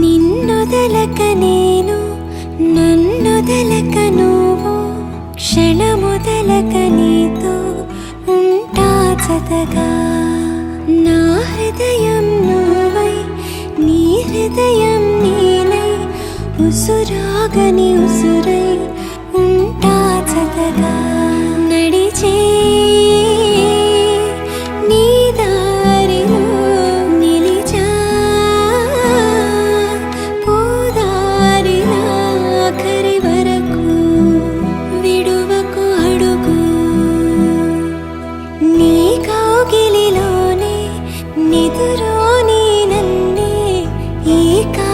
నిన్నొదలక నేను నన్నొదలక నువ్వు క్షణమొదలక నీతో ఉంటా జతగా నా హృదయం నువ్వై నీ హృదయం నేనై ఉసురాగని ఉసురై ఉంటా జతగా నడిచే నీ దారిలో నిలిచా పోదారిలా ఆఖరి వరకు విడువకు అడుగు నీ కౌగిలిలోనే నిదురోని నన్నే ఏకా